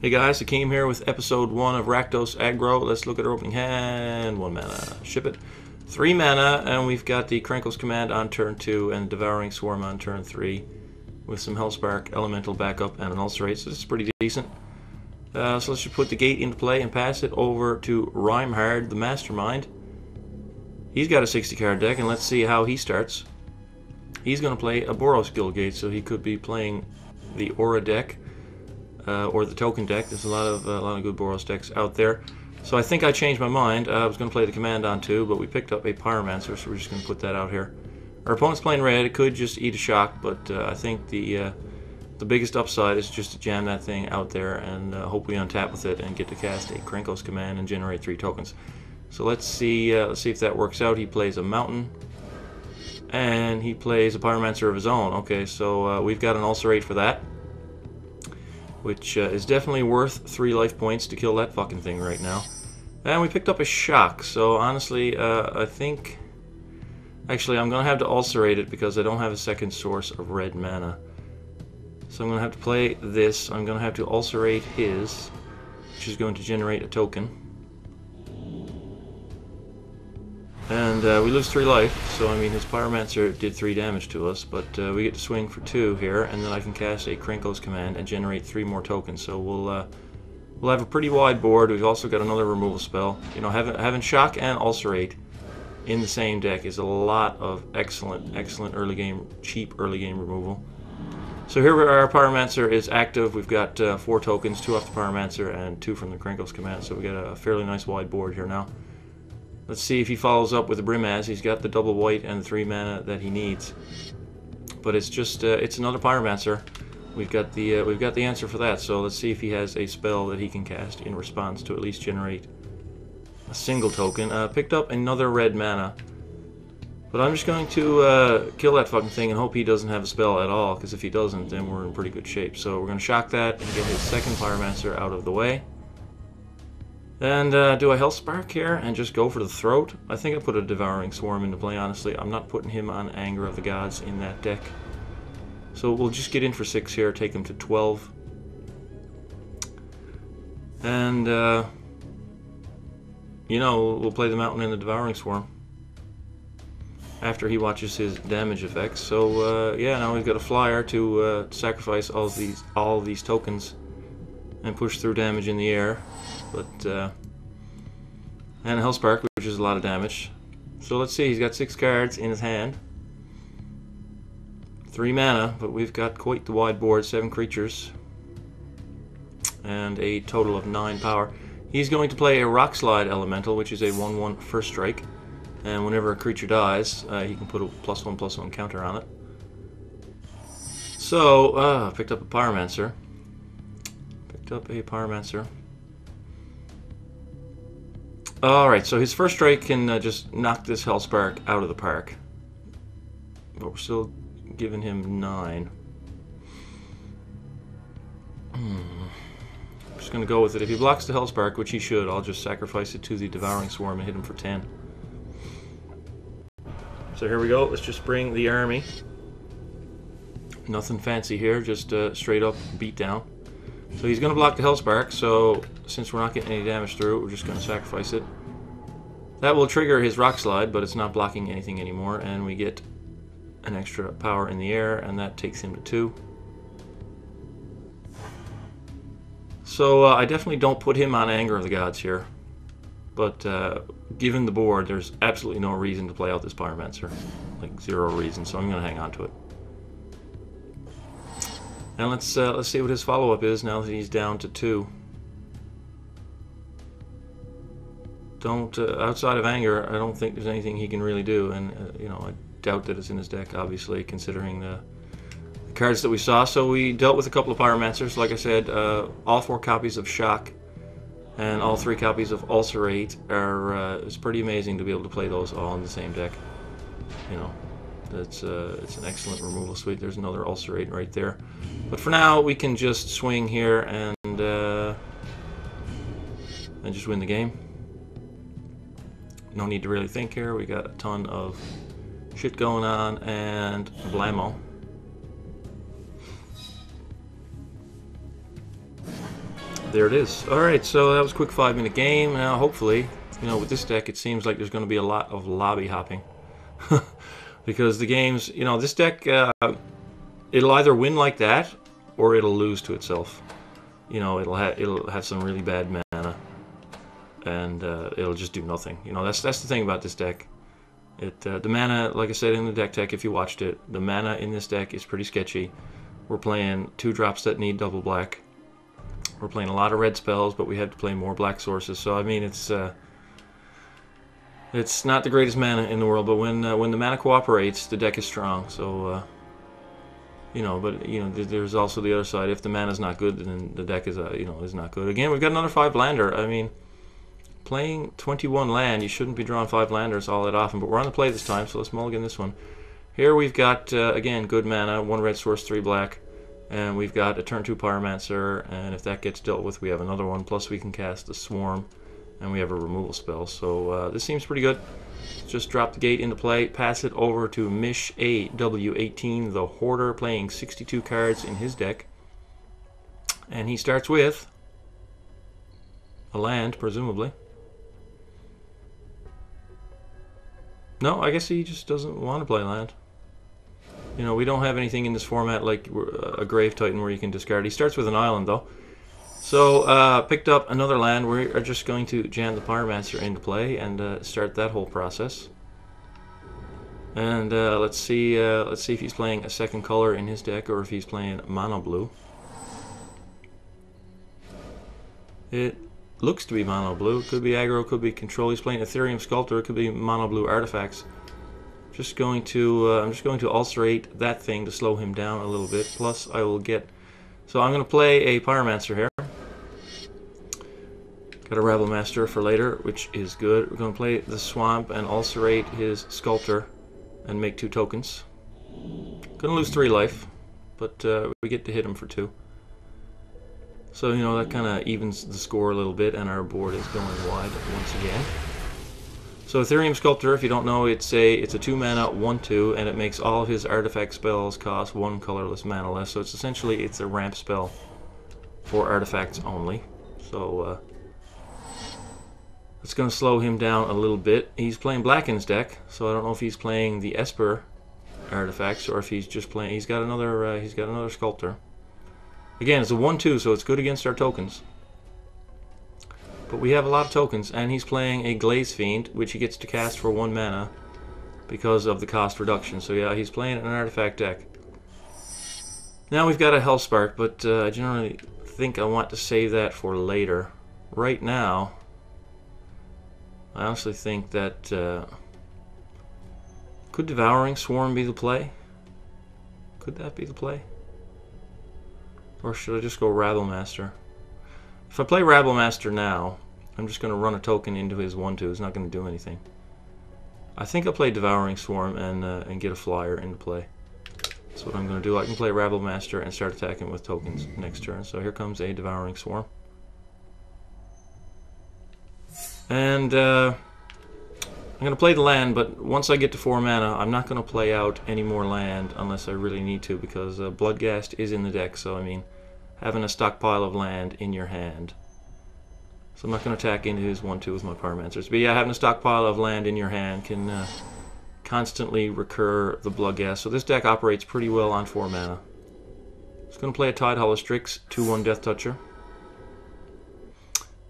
Hey guys, Hakeem here with episode 1 of Rakdos Aggro. Let's look at our opening hand. 1 mana. Ship it. 3 mana, and we've got the Rakdos command on turn 2 and Devouring Swarm on turn 3 with some Hellspark, Elemental backup, and an Ulcerate, so this is pretty decent. So let's just put the gate into play and pass it over to Rhyhard, the Mastermind. He's got a 60 card deck, and let's see how he starts. He's going to play a Boros Guildgate, so he could be playing the Aura deck. Or the token deck. There's a lot of good Boros decks out there. So I think I changed my mind. I was going to play the command on 2, but we picked up a Pyromancer, so we're just going to put that out here. Our opponent's playing red. It could just eat a shock, but I think the biggest upside is just to jam that thing out there and hope we untap with it and get to cast a Rakdos command and generate 3 tokens. So let's see if that works out. He plays a Mountain, and he plays a Pyromancer of his own. Okay, so we've got an Ulcerate for that, which is definitely worth 3 life points to kill that fucking thing right now. And we picked up a shock, so honestly, I think... Actually, I'm going to have to ulcerate it because I don't have a second source of red mana. So I'm going to have to play this. I'm going to have to ulcerate his, which is going to generate a token. And we lose 3 life, so I mean his Pyromancer did 3 damage to us, but we get to swing for 2 here, and then I can cast a Rakdos command and generate 3 more tokens. So we'll have a pretty wide board. We've also got another removal spell. You know, having shock and ulcerate in the same deck is a lot of excellent early game, cheap early game removal. So here our Pyromancer is active. We've got 4 tokens, 2 off the Pyromancer and 2 from the Rakdos command. So we got a fairly nice wide board here now. Let's see if he follows up with the Brimaz. He's got the double white and the 3 mana that he needs. But it's just it's another Pyromancer. We've got the answer for that. So let's see if he has a spell that he can cast in response to at least generate a single token. Picked up another red mana. But I'm just going to kill that fucking thing and hope he doesn't have a spell at all, because if he doesn't, then we're in pretty good shape. So we're going to shock that and get his second Pyromancer out of the way. And do a Hellspark here and just go for the throat. I think I put a Devouring Swarm into play, honestly. I'm not putting him on Anger of the Gods in that deck. So we'll just get in for 6 here, take him to 12. And, you know, we'll play the Mountain and the Devouring Swarm after he watches his damage effects. So, yeah, now we've got a flyer to sacrifice all these tokens and push through damage in the air. But, and a Hellspark, which is a lot of damage. So let's see, he's got 6 cards in his hand. 3 mana, but we've got quite the wide board, 7 creatures. And a total of 9 power. He's going to play a Rock Slide Elemental, which is a 1/1 first strike. And whenever a creature dies, he can put a +1/+1 counter on it. So, picked up a Pyromancer. Alright, so his first strike can just knock this Hellspark out of the park. But we're still giving him 9. I'm just going to go with it. If he blocks the Hellspark, which he should, I'll just sacrifice it to the Devouring Swarm and hit him for 10. So here we go. Let's just bring the army. Nothing fancy here, just straight up beat down. So he's going to block the Hellspark, so since we're not getting any damage through it, we're just going to sacrifice it. That will trigger his Rock Slide, but it's not blocking anything anymore, and we get an extra power in the air, and that takes him to 2. So I definitely don't put him on Anger of the Gods here, but given the board, there's absolutely no reason to play out this Pyromancer. Like, 0 reason, so I'm going to hang on to it. And let's see what his follow-up is now that he's down to 2. Outside of Anger, I don't think there's anything he can really do, and you know, I doubt that it's in his deck, obviously, considering the cards that we saw. So we dealt with a couple of Pyromancers, like I said. All 4 copies of Shock and all 3 copies of Ulcerate are. It's pretty amazing to be able to play those all in the same deck. You know. It's an excellent removal suite. There's another Ulcerate right there. But for now, we can just swing here and just win the game. No need to really think here. We got a ton of shit going on, and blammo. there it is. Alright, so that was a quick 5-minute game. Now, hopefully, you know, with this deck, it seems like there's going to be a lot of lobby hopping. Because the games, you know, this deck, it'll either win like that, or it'll lose to itself. You know, it'll have some really bad mana, and it'll just do nothing. You know, that's the thing about this deck. The mana, like I said in the deck tech, if you watched it, the mana in this deck is pretty sketchy. We're playing 2 drops that need double black. We're playing a lot of red spells, but we have to play more black sources. So I mean, it's not the greatest mana in the world, but when the mana cooperates, the deck is strong. So you know, but you know, there's also the other side. If the mana's not good, then the deck is is not good. Again, we've got another 5 lander. I mean, playing 21 land, you shouldn't be drawing 5 landers all that often, but we're on the play this time, so let's mulligan this one. Here we've got again good mana, 1 red source, 3 black, and we've got a turn 2 pyromancer, and if that gets dealt with, we have another one. Plus we can cast the swarm, and we have a removal spell. So this seems pretty good. Just drop the gate into play, pass it over to Mish AW18, the Hoarder, playing 62 cards in his deck. And he starts with a land, presumably. No, I guess he just doesn't want to play land. You know, we don't have anything in this format like a Grave Titan where you can discard. He starts with an island, though. So, picked up another land. We are just going to jam the Pyromancer into play and start that whole process. And let's see if he's playing a second color in his deck or if he's playing mono blue. It looks to be mono blue. Could be aggro, could be control. He's playing Ethereum Sculptor. It could be mono blue artifacts. I'm just going to ulcerate that thing to slow him down a little bit. Plus, I will get. So I'm going to play a Pyromancer here. Got a Rabble Master for later, which is good. We're going to play the Swamp and ulcerate his Sculptor and make 2 tokens. Going to lose 3 life, but we get to hit him for 2. So, you know, that kind of evens the score a little bit, and our board is going wide once again. So Ethereum Sculptor, if you don't know, it's a 2 mana 1/2, and it makes all of his artifact spells cost 1 colorless mana less. So it's essentially a ramp spell for artifacts only. So it's going to slow him down a little bit. He's playing black in his deck, so I don't know if he's playing the Esper artifacts or if he's just playing. He's got another Sculptor. Again, it's a 1/2, so it's good against our tokens. But we have a lot of tokens, and he's playing a Glaze Fiend, which he gets to cast for 1 mana because of the cost reduction. So yeah, he's playing an artifact deck. Now we've got a Hellspark, but I generally think I want to save that for later. Right now, I honestly think that could Devouring Swarm be the play? Could that be the play? Or should I just go Rabble Master? If I play Rabble Master now, I'm just going to run a token into his 1/2. It's not going to do anything. I think I'll play Devouring Swarm and get a flyer into play. That's what I'm going to do. I can play Rabble Master and start attacking with tokens next turn. So here comes a Devouring Swarm. And I'm going to play the land, but once I get to 4 mana, I'm not going to play out any more land unless I really need to, because Bloodghast is in the deck, so I mean, having a stockpile of land in your hand. So I'm not going to attack into his 1/2 with my Pyromancers. But yeah, having a stockpile of land in your hand can constantly recur the Bloodghast. So this deck operates pretty well on 4 mana. It's going to play a Tidehollow Strix, 2/1 Death Toucher.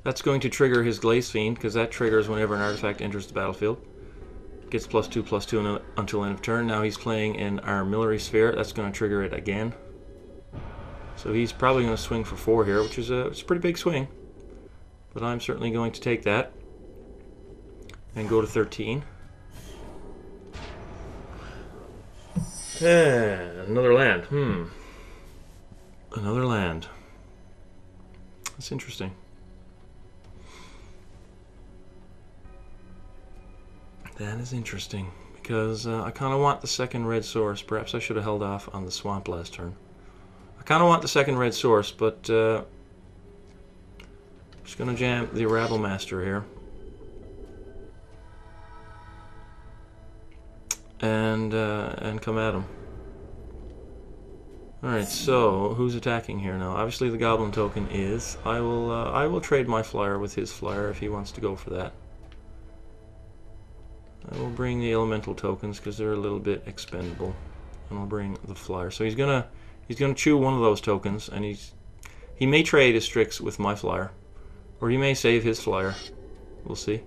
That's going to trigger his Glaze Fiend, because that triggers whenever an artifact enters the battlefield. Gets +2/+2 until end of turn. Now he's playing an Armillary Sphere. That's going to trigger it again. So he's probably going to swing for 4 here, which is it's a pretty big swing. But I'm certainly going to take that and go to 13. And another land. Another land. That's interesting. That is interesting, because I kind of want the second red source. Perhaps I should have held off on the swamp last turn. I kind of want the second red source, but I'm just going to jam the Rabble Master here. And come at him. Alright, so who's attacking here now? Obviously the goblin token is. I will trade my flyer with his flyer if he wants to go for that. I will bring the elemental tokens because they're a little bit expendable. And I'll bring the flyer. So he's gonna chew one of those tokens, and he may trade his Strix with my flyer. Or he may save his flyer. We'll see.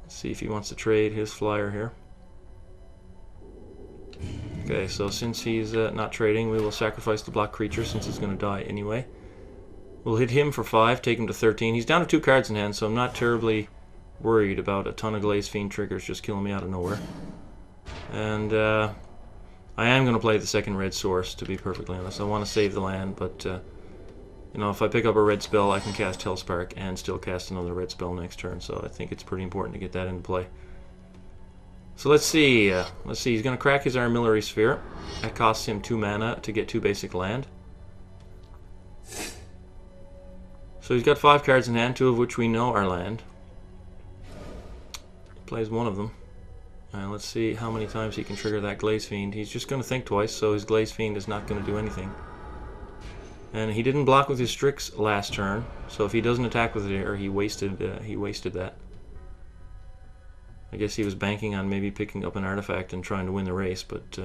Let's see if he wants to trade his flyer here. Okay, so since he's not trading, we will sacrifice the black creature since it's going to die anyway. We'll hit him for 5, take him to 13. He's down to 2 cards in hand, so I'm not terribly worried about a ton of Glaze Fiend triggers just killing me out of nowhere. And I am going to play the second red source, to be perfectly honest. I want to save the land, but you know, if I pick up a red spell, I can cast Hellspark and still cast another red spell next turn, so I think it's pretty important to get that into play. So let's see. He's going to crack his Armillary Sphere. That costs him 2 mana to get 2 basic land. So he's got 5 cards in hand, 2 of which we know are land. He plays one of them. And let's see how many times he can trigger that Glaze Fiend. He's just going to think twice, so his Glaze Fiend is not going to do anything. And he didn't block with his Strix last turn, so if he doesn't attack with it here, he wasted that. I guess he was banking on maybe picking up an artifact and trying to win the race, but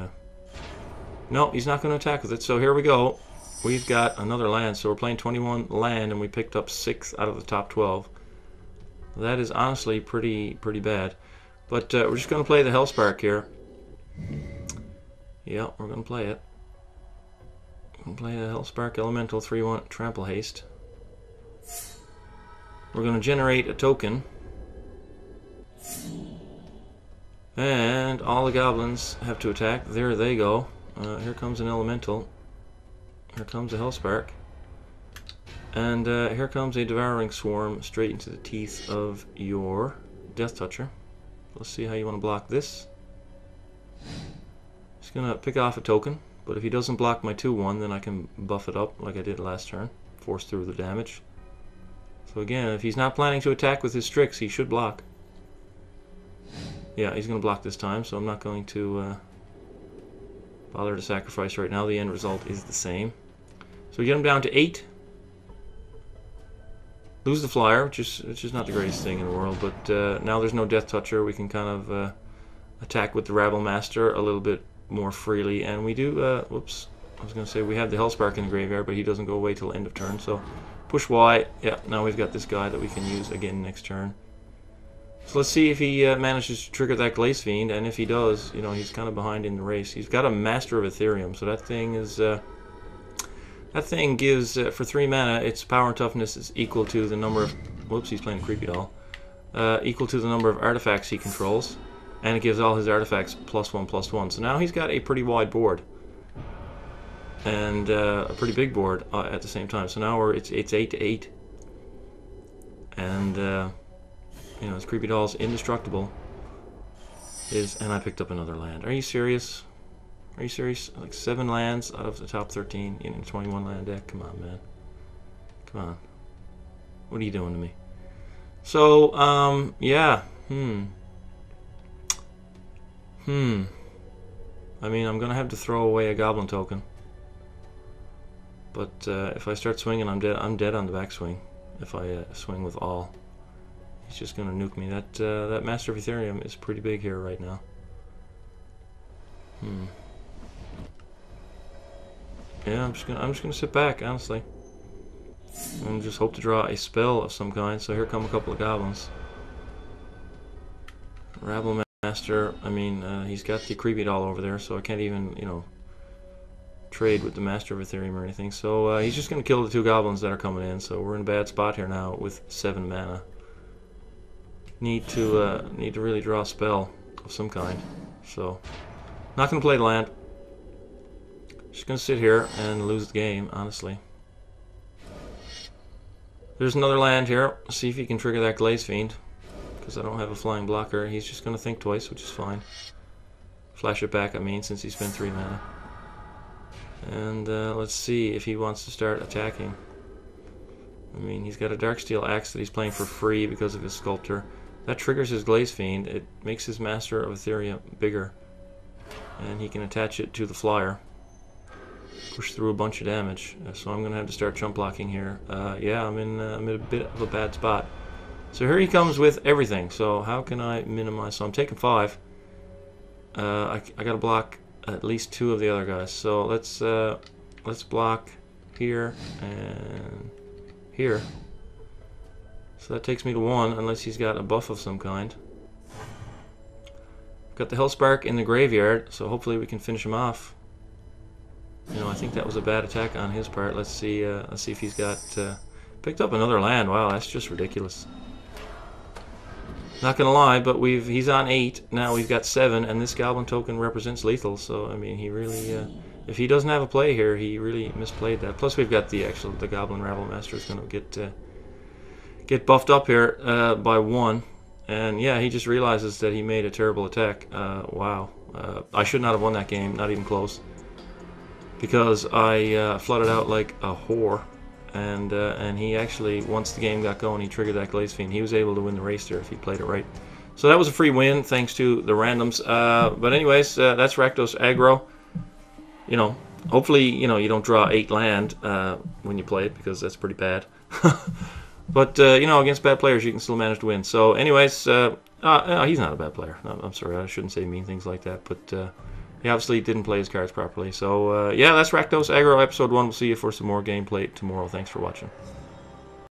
no, he's not going to attack with it. So here we go. We've got another land, so we're playing 21 land, and we picked up 6 out of the top 12. That is honestly pretty bad. But we're just going to play the Hellspark here. Yeah, we're going to play it. We're going to play the Hellspark Elemental 3/1 Trample Haste. We're going to generate a token. And all the goblins have to attack. There they go. Here comes an elemental. Here comes a Hellspark. And here comes a Devouring Swarm straight into the teeth of your Death Toucher. Let's see how you want to block this. Just going to pick off a token. But if he doesn't block my 2/1, then I can buff it up like I did last turn. Force through the damage. So again, if he's not planning to attack with his Strix, he should block. Yeah, he's going to block this time, so I'm not going to bother to sacrifice right now. The end result is the same. So we get him down to 8. Lose the flyer, which is not the greatest thing in the world, but now there's no Death Toucher. We can kind of attack with the Rabble Master a little bit more freely, and we do, whoops, I was going to say we have the Hellspark in the graveyard, but he doesn't go away till end of turn, so push Y. Yeah, now we've got this guy that we can use again next turn. So let's see if he manages to trigger that Glaze Fiend, and if he does, you know, he's kind of behind in the race. He's got a Master of Ethereum, so that thing is, that thing gives, for 3 mana, its power and toughness is equal to the number of, whoops, he's playing Creepy Doll, equal to the number of artifacts he controls, and it gives all his artifacts +1/+1. So now he's got a pretty wide board, and a pretty big board at the same time. So now it's 8/8, and you know, his Creepy Doll's indestructible. And I picked up another land. Are you serious? Are you serious? Like 7 lands out of the top 13 in a 21 land deck? Come on, man. Come on. What are you doing to me? So, yeah. I mean, I'm gonna have to throw away a Goblin token. But if I start swinging, I'm dead on the backswing. If I swing with all. He's just gonna nuke me. That Master of Ethereum is pretty big here right now. Yeah, I'm just gonna sit back, honestly, and just hope to draw a spell of some kind. So here come a couple of goblins. Rabble Master. I mean, he's got the Creepy Doll over there, so I can't even, you know, trade with the Master of Ethereum or anything. So he's just gonna kill the 2 goblins that are coming in. So we're in a bad spot here now with 7 mana. Need to really draw a spell of some kind. So not gonna play the land. Just gonna sit here and lose the game, honestly. There's another land here. See if he can trigger that Glaze Fiend, because I don't have a flying blocker. He's just gonna think twice, which is fine. Flash it back, I mean, since he spent 3 mana. And let's see if he wants to start attacking. I mean, he's got a Darksteel Axe that he's playing for free because of his Sculptor. That triggers his Glaze Fiend. It makes his Master of Ethereum bigger. And he can attach it to the flyer. Push through a bunch of damage. So I'm going to have to start jump blocking here. Yeah, I'm in a bit of a bad spot. So here he comes with everything. So how can I minimize? So I'm taking 5. I got to block at least 2 of the other guys. So let's block here and here. So that takes me to 1, unless he's got a buff of some kind. Got the Hellspark in the graveyard, so hopefully we can finish him off. You know, I think that was a bad attack on his part. Let's see if he's got picked up another land. Wow, that's just ridiculous. Not gonna lie, but he's on 8 now. We've got 7, and this Goblin token represents lethal. So I mean, he really, if he doesn't have a play here, he really misplayed that. Plus, we've got the Goblin Rabble Master is gonna get buffed up here by 1. And yeah, he just realizes that he made a terrible attack. Wow. I should not have won that game, not even close. Because I flooded out like a whore. And he actually, once the game got going, he triggered that Glaze Fiend. He was able to win the race there if he played it right. So that was a free win, thanks to the randoms. But anyways, that's Rakdos Aggro. You know, hopefully, you know, you don't draw 8 land when you play it, because that's pretty bad. But, you know, against bad players, you can still manage to win. So, anyways, he's not a bad player. No, I'm sorry, I shouldn't say mean things like that. But he obviously didn't play his cards properly. So, yeah, that's Rakdos Aggro Episode 1. We'll see you for some more gameplay tomorrow. Thanks for watching.